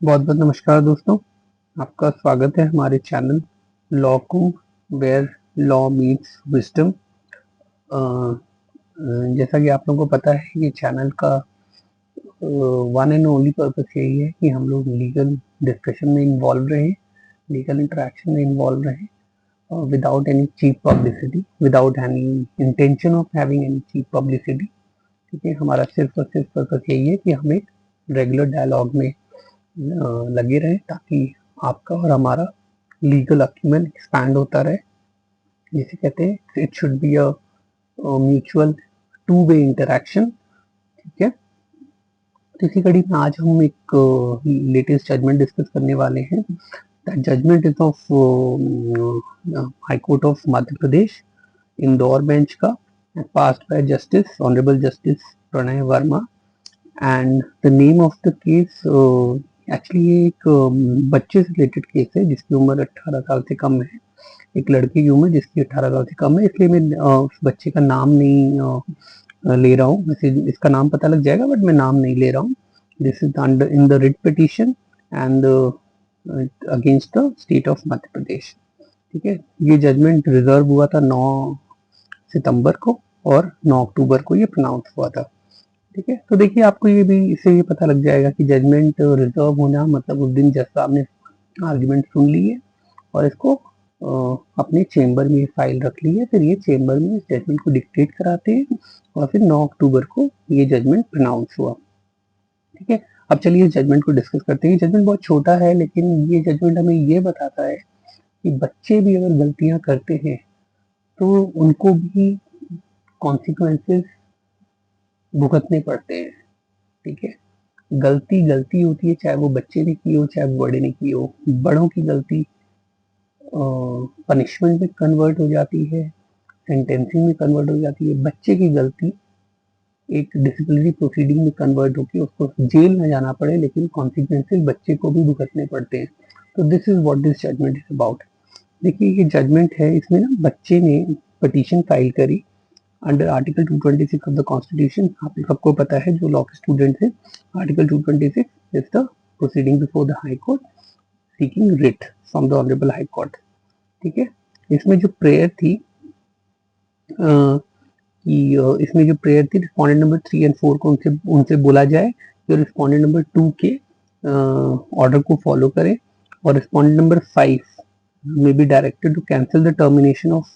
बहुत बहुत नमस्कार दोस्तों। आपका स्वागत है हमारे channel law Kumbh, where law meets wisdom. जैसा कि आप लोगों को पता है, ये चैनल का वन एंड ओनली पर्पस यही है कि हम लोग लीगल डिस्कशन में इन्वॉल्व रहें, लीगल इंटरेक्शन में इन्वॉल्व रहें, without any cheap publicity, without any intention of having any cheap publicity. ठीक है, हमारा सिर्फ और सिर्फ पर्पस यही है कि हम एक रेगुलर डायलॉग में लगे रहें, ताकि आपका और हमारा लीगल अक्यूमेन एक्सपैंड होता रहे। जिसे कहते हैं it should be a mutual two way interaction. ठीक है, तो इसी कड़ी में आज हम एक लेटेस्ट जजमेंट डिस्कस करने वाले हैं। That judgment is of High Court of Madhya Pradesh, Indore bench का, passed by justice honourable justice Pranay Verma. And the name of the case, actually ये एक बच्चे से रिलेटेड केस है जिसकी उम्र 18 साल से कम है। एक लड़की की उम्र जिसकी 18 साल से कम है, इसलिए मैं उस बच्चे का नाम नहीं ले रहा हूँ। वैसे इसका नाम पता लग जाएगा, बट मैं नाम नहीं ले रहा हूँ। This is under in the writ petition and against the state of Madhya Pradesh. ठीक है, ये जजमेंट रिजर्व हुआ था 9 सितंबर को और 9 अक्टूबर को ये प्रोनाउंस हुआ था। ठीक है, तो देखिए आपको ये भी इससे ये पता लग जाएगा कि जजमेंट रिजर्व होना मतलब उस दिन जज साहब ने आर्ग्यूमेंट सुन ली है और इसको अपने चेम्बर में फाइल रख ली है। फिर ये चेम्बर में इस जजमेंट को डिक्टेट कराते हैं और फिर 9 अक्टूबर को ये जजमेंट प्रोनाउंस हुआ। ठीक है, अब चलिए इस जजमेंट को डिस्कस करते हैं। जजमेंट बहुत छोटा है, लेकिन ये जजमेंट हमें ये बताता है कि बच्चे भी अगर गलतियां करते हैं तो उनको भी कॉन्सिक्वेंसेस भुगतने पड़ते हैं। ठीक है, गलती गलती होती है, चाहे वो बच्चे ने की हो चाहे वो बड़े ने की हो। बड़ों की गलती पनिशमेंट में कन्वर्ट हो जाती है, सेंटेंसिंग में कन्वर्ट हो जाती है। बच्चे की गलती एक डिसिप्लिनरी प्रोसीडिंग में कन्वर्ट होकर उसको जेल में जाना पड़े, लेकिन कॉन्सिक्वेंसेस बच्चे को भी भुगतने पड़ते हैं। तो this is what this judgment is about. देखिए ये जजमेंट है, इसमें ना बच्चे ने पिटीशन फाइल करी under article 226 of the constitution. आप सबको पता है जो लॉ के स्टूडेंट है, article 226 is the proceeding before the high court seeking writ from the honourable high court. ठीक है, इसमें जो प्रेयर थी इसमें जो प्रेयर थी, रिस्पॉन्डेंट नंबर 3 एंड 4 को उनसे उनसे बोला जाए कि रिस्पॉन्डेंट नंबर 2 के ऑर्डर को फॉलो करें, और respondent number 5 may be directed to cancel the termination of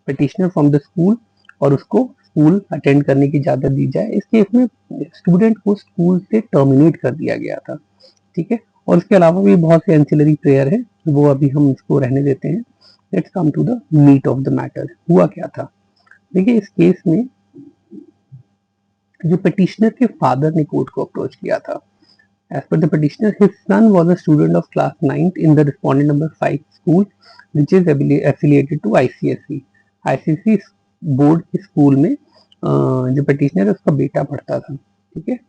petitioner from the school और उसको स्कूल अटेंड करने की इजाजत दी जाए। इस केस में स्टूडेंट को स्कूल से टर्मिनेट कर दिया गया था। ठीक है, और इसके अलावा भी बहुत से एंसिलरी प्रेयर है, वो अभी हम इसको रहने देते हैं। Let's come to the meat of the matter. हुआ क्या था, देखिए इस केस में जो पिटिशनर के फादर ने कोर्ट को अप्रोच किया था। As per the petitioner, his son was a student of class 9th in the respondent number 5 school, which is affiliated to ICSE. ICSE board के स्कूल में जो पिटिशनर है उसका बेटा पढ़ता था। ठीक है,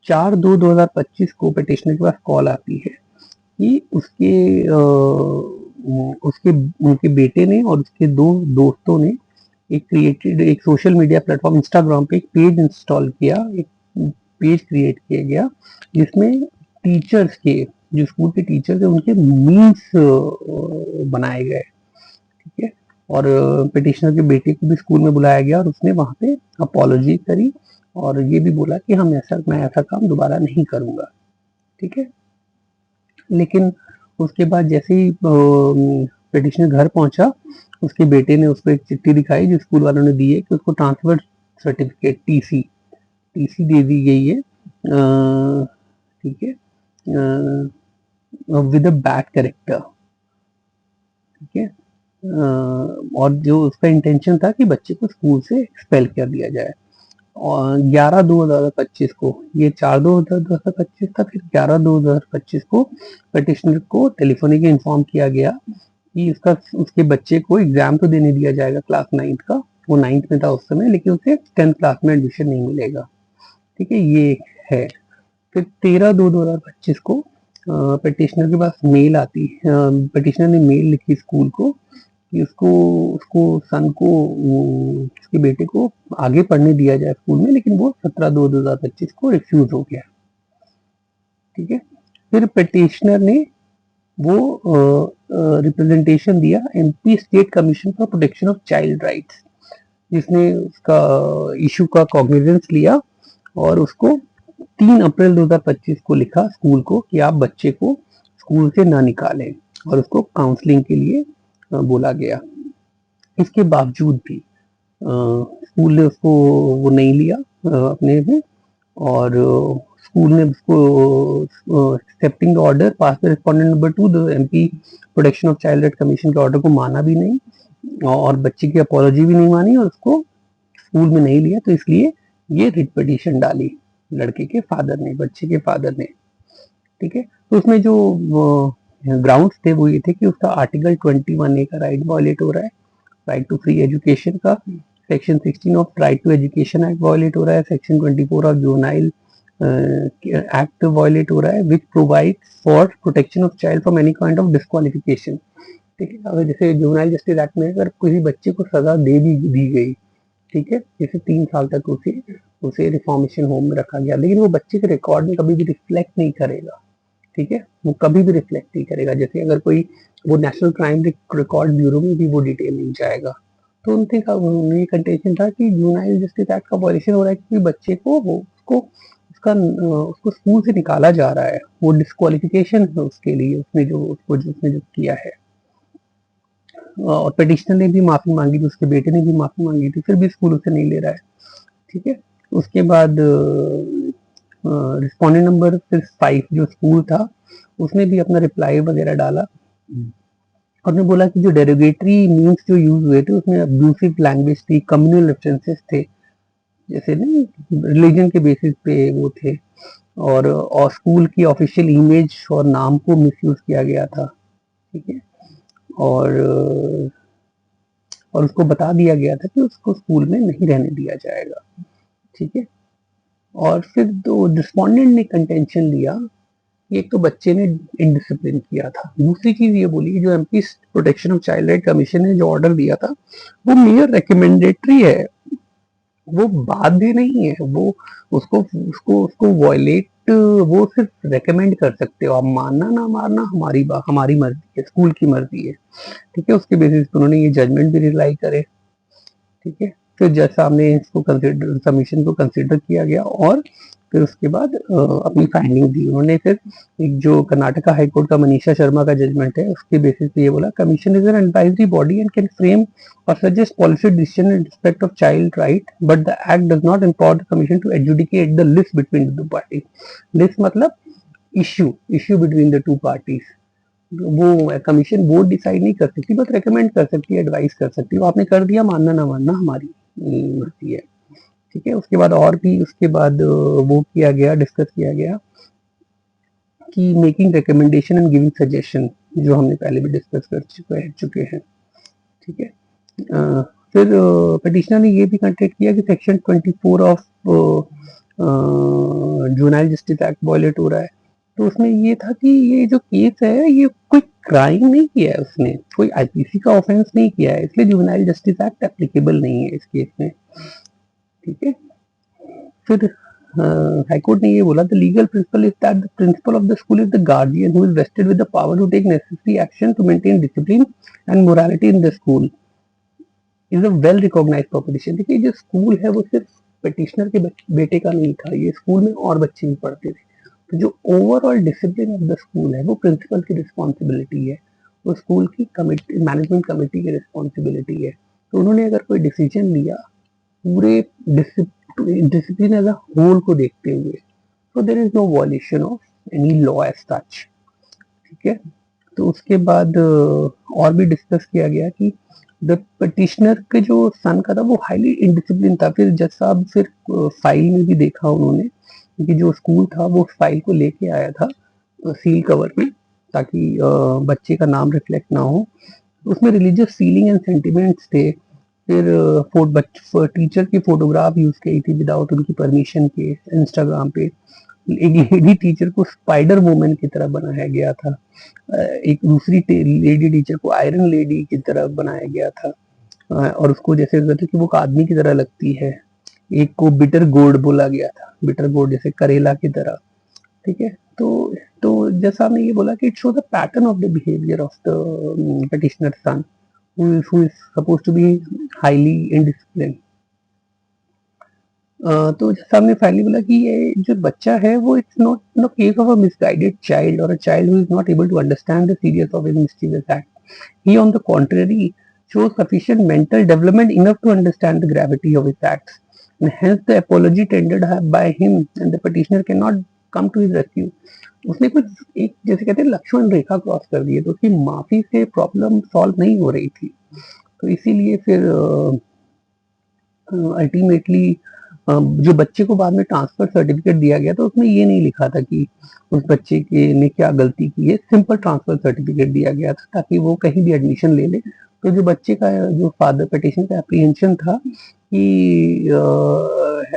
4/2/2025 को पिटिशनर के पास कॉल आती है कि उसके उनके बेटे ने और उसके दो दोस्तों ने एक सोशल मीडिया प्लेटफॉर्म इंस्टाग्राम पे एक पेज इंस्टॉल किया, एक पेज क्रिएट किया गया जिसमें टीचर्स के, जो स्कूल के टीचर्स है उनके मीम्स बनाए गए। ठीक है, और पिटिशनर के बेटे को भी स्कूल में बुलाया गया और उसने वहां पे अपॉलॉजी करी और ये भी बोला कि मैं ऐसा काम दोबारा नहीं करूंगा। ठीक है, लेकिन उसके बाद जैसे ही पिटिशनर घर पहुंचा, उसके बेटे ने उसको एक चिट्ठी दिखाई जो स्कूल वालों ने दी है कि उसको ट्रांसफर सर्टिफिकेट टीसी दे दी गई है। ठीक है, विद अ बैड कैरेक्टर। ठीक है, और जो उसका इंटेंशन था कि बच्चे को स्कूल से एक्सपेल कर दिया जाए। और 11/2/2025 को, ये 4/2/2025 था, फिर 11/2/2025 को पिटिशनर को टेलीफोनिक इन्फॉर्म किया गया कि उसके बच्चे को एग्जाम तो देने दिया जाएगा क्लास 9th का। वो 9th में था उस समय, लेकिन उसे 10th क्लास में एडमिशन नहीं मिलेगा। ठीक है, ये है। फिर 13/2/2025 को पिटिशनर के पास मेल आती है। पिटिशनर ने मेल लिखी स्कूल को कि उसको उसको सन को उसके बेटे को आगे पढ़ने दिया जाए स्कूल में, लेकिन वो 17/2/2025 को रिफ्यूज हो गया। ठीक है। फिर पिटिशनर ने वो रिप्रेजेंटेशन दिया MP state commission for protection of child rights, जिसने उसका इशू का कॉग्निजेंस लिया और उसको 3 अप्रैल 2025 को लिखा स्कूल को कि आप बच्चे को स्कूल से ना निकालें, और उसको काउंसलिंग के लिए बोला गया। इसके बावजूद भी स्कूल ने उसको वो नहीं लिया अपने में, और स्कूल ने उसको accepting the order pass the respondent number 2 the MP protection of child right commission के ऑर्डर को माना भी नहीं, और बच्चे की अपॉलॉजी भी नहीं मानी, और उसको स्कूल में नहीं लिया। तो इसलिए ये रिट पिटीशन डाली लड़के के फादर ने, बच्चे के फादर ने। ठीक है। तो उसमें जो ग्राउंड्स थे वो ये थे कि उसका आर्टिकल 21A का राइट वायलेट हो रहा है, राइट टू फ्री एजुकेशन का, section 16 of right to education act violate हो रहा है, section 24 of juvenile act violate हो रहा है, which provide for protection of child from any kind of disqualification. ठीक है। अगर जैसे जुवेनाइल जस्टिस एक्ट में अगर किसी बच्चे को सजा दे भी दी गई, ठीक है, जैसे 3 साल तक उसे रिफॉर्मेशन होम में रखा गया, लेकिन वो बच्चे के रिकॉर्ड में कभी भी रिफ्लेक्ट नहीं करेगा। ठीक है, वो कभी भी रिफ्लेक्ट नहीं करेगा। जैसे अगर कोई वो नेशनल क्राइम रिकॉर्ड ब्यूरो में भी वो डिटेल नहीं जाएगा। तो उनके का ये कंटेंशन था कि जुवेनाइल जस्टिस एक्ट का वायलेशन हो रहा है, क्योंकि बच्चे को वो उसको स्कूल से निकाला जा रहा है, वो डिस्क्वालिफिकेशन है उसके लिए, उसने जो किया है। और पिटिशनर ने भी माफी मांगी थी, उसके बेटे ने भी माफी मांगी थी, फिर भी स्कूल उसे नहीं ले रहा है। ठीक है। उसके बाद रिस्पोंडेंट नंबर 5 जो स्कूल था, उसने भी अपना रिप्लाई वगैरह डाला, और ने बोला कि जो डेरोगेटरी मीन्स जो यूज हुए थे उसमें अब्यूसिव लैंग्वेज थी, कम्युनल रेफरेंसेस थे, जैसे ना रिलीजन के बेसिस पे वो थे, और स्कूल की ऑफिशियल इमेज और नाम को मिसयूज किया गया था। ठीक है। और उसको बता दिया गया था कि उसको स्कूल में नहीं रहने दिया जाएगा। ठीक है। और फिर तो रिस्पोंडेंट ने कंटेंशन लिया, एक तो बच्चे ने इनडिसिप्लिन किया था, दूसरी चीज ये बोली कि जो MP protection of child right commission ने जो ऑर्डर दिया था वो मेयर रिकमेंडेटरी है, वो बाध्य नहीं है, वो उसको उसको उसको वॉयलेट वो सिर्फ रेकमेंड कर सकते हो, आप मानना ना मानना हमारी मर्जी है, स्कूल की मर्जी है। ठीक है। उसके बेसिस पे उन्होंने ये जजमेंट भी रिलाई करे। ठीक है। फिर जज साहब ने इसको कंसिडर सबमिशन को कंसिडर किया गया, और फिर उसके बाद अपनी फाइंडिंग दी उन्होंने। फिर एक जो कर्नाटका हाई कोर्ट का मनीषा शर्मा का जजमेंट है, उसके बेसिस पे ये बोला, commission is an advisory body and can frame or suggest policy decision in respect of child right, but the act does not empower the commission to adjudicate the list between the two parties. List मतलब issue between the two parties. वो commission board decide नहीं कर सकती, बस recommend कर सकती है, advice कर सकती है। आपने कर दिया, मानना ना मानना हमारी मर्जी है। ठीक है। उसके बाद और भी उसके बाद वो किया गया, डिस्कस किया गया कि making recommendation and giving suggestion, जो हमने पहले भी डिस्कस कर चुके हैं। ठीक है। फिर पिटिशनर ने ये भी कंटेक्ट किया कि section 24 of juvenile justice act violate हो रहा है। तो उसमें ये था कि ये जो केस है ये कोई क्राइम नहीं किया है, उसने कोई आईपीसी का ऑफेंस नहीं किया है, इसलिए जुवेनाइल जस्टिस एक्ट एप्लीकेबल नहीं है इस केस में। ठीक है। फिर हाईकोर्ट ने ये बोला, the legal principle is that the principal of the school is the guardian who is vested with the power to take necessary action to maintain discipline and morality in the school is a well recognised proposition. देखिए जो school है वो सिर्फ petitioner के बेटे का नहीं था, ये स्कूल में और बच्चे भी पढ़ते थे। तो जो overall discipline of the school है वो प्रिंसिपल की रिस्पॉन्सिबिलिटी है, वो स्कूल की कमिटी मैनेजमेंट कमेटी की रिस्पॉन्सिबिलिटी है। तो उन्होंने अगर कोई डिसीजन लिया पूरे डिसिप्लिन एज अ होल को देखते हुए, तो there is no violation of any law as such. ठीक है। तो उसके बाद और भी डिस्कस किया गया कि द पिटिशनर के जो सन का था वो हाईली इनडिसिप्लिन था। फिर जज साहब फिर फाइल में भी देखा उन्होंने कि जो स्कूल था वो फाइल को लेके आया था सील कवर में, ताकि बच्चे का नाम रिफ्लेक्ट ना हो। उसमें रिलीजियस फीलिंग एंड सेंटिमेंट्स थे। फिर टीचर की फोटोग्राफ यूज की थी विदाउट उनकी परमिशन के इंस्टाग्राम पे। एक लेडी टीचर को स्पाइडर वुमन की तरह बनाया गया था, एक दूसरी लेडी टीचर को आयरन लेडी की तरह बनाया गया था, और उसको जैसे लगता कि वो आदमी की तरह लगती है। एक को बिटर गोर्ड बोला गया था, बिटर गोर्ड जैसे करेला की तरह। ठीक है। तो जैसा आपने ये बोला कि it shows the pattern of the behaviour of the petitioner son who is supposed to be highly indisciplined. तो जैसा आपने फाइनली बोला कि ये जो बच्चा है वो it's not no case of a misguided child or a child who is not able to understand the serious of his मिस्chievous act. He on the contrary shows sufficient mental development enough to understand the gravity of his acts, and hence the apology tendered by him and the petitioner cannot come to his rescue. उसने कुछ एक जैसे कहते हैं लक्ष्मण रेखा cross कर दी है, तो उसकी माफी से प्रॉब्लम सॉल्व नहीं हो रही थी, तो इसीलिए फिर अल्टीमेटली जो बच्चे को बाद में ट्रांसफर सर्टिफिकेट दिया गया तो उसमें ये नहीं लिखा था कि उस बच्चे के ने क्या गलती की है, सिंपल ट्रांसफर सर्टिफिकेट दिया गया था ताकि वो कहीं भी एडमिशन ले ले। तो जो बच्चे का जो फादर पिटिशन का एप्रीहेंशन था कि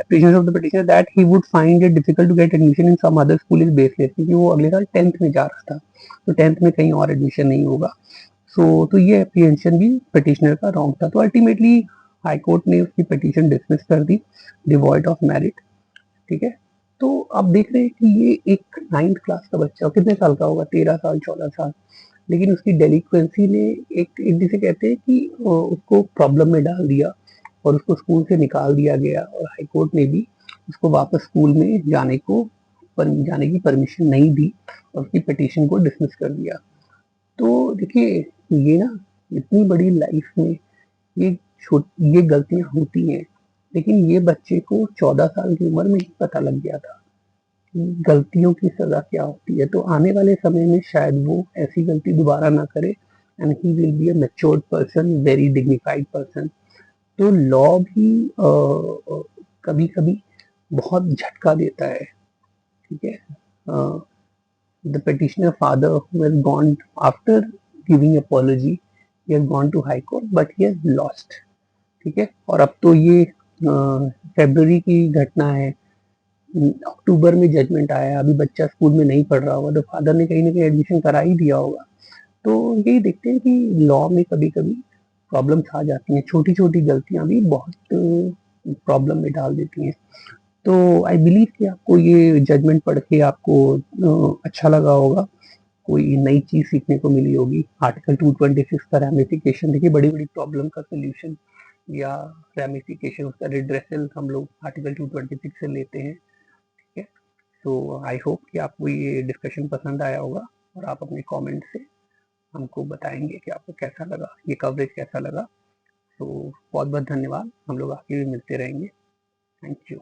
apprehension of the petitioner that he would find it difficult to get admission in some other school is baseless, क्योंकि वो अगले साल 10th में जा रहा था, तो 10th में कहीं और एडमिशन नहीं होगा। तो ये एप्रीहेंशन भी पिटिशनर का रॉन्ग था। तो अल्टीमेटली हाई कोर्ट ने उसकी पिटीशन डिसमिस कर दी, डिवॉइड ऑफ मेरिट। ठीक है, तो आप देख रहे हैं कि ये एक 9th क्लास का बच्चा कितने साल का होगा, 13 साल 14 साल, लेकिन उसकी डेलिक्वेंसी ने एक जिसे कहते हैं कि उसको प्रॉब्लम में डाल दिया और उसको स्कूल से निकाल दिया गया, और हाई कोर्ट ने भी उसको वापस स्कूल में जाने की परमिशन नहीं दी और उसकी पिटीशन को डिसमिस कर दिया। तो देखिए ये ना इतनी बड़ी लाइफ में ये गलतियां होती हैं, लेकिन ये बच्चे को 14 साल की उम्र में ही पता लग गया था कि गलतियों की सजा क्या होती है, तो आने वाले समय में शायद वो ऐसी गलती दोबारा ना करे and he will be a matured person, very dignified person. तो लॉ भी कभी कभी बहुत झटका देता है। ठीक है, the petitioner father who has gone after giving apology, he has gone to high court but he has lost. ठीक है, और अब तो ये फरवरी की घटना है, अक्टूबर में जजमेंट आया, अभी बच्चा स्कूल में नहीं पढ़ रहा होगा तो फादर ने कहीं ना कहीं एडमिशन करा ही दिया होगा। तो यही देखते हैं कि लॉ में कभी कभी प्रॉब्लम्स आ जाती हैं, छोटी छोटी गलतियां भी बहुत प्रॉब्लम में डाल देती हैं। तो आई बिलीव कि आपको ये जजमेंट पढ़ के आपको अच्छा लगा होगा, कोई नई चीज सीखने को मिली होगी। आर्टिकल 226 का रैमिफिकेशन, देखिए बड़ी बड़ी प्रॉब्लम का सोल्यूशन या रैमिफिकेशन उसका रिड्रेसल हम लोग आर्टिकल 226 से लेते हैं। ठीक है, तो आई होप कि आपको ये डिस्कशन पसंद आया होगा और आप अपने कमेंट से हमको बताएंगे कि आपको कैसा लगा, ये कवरेज कैसा लगा। तो बहुत बहुत धन्यवाद, हम लोग आगे भी मिलते रहेंगे। Thank you.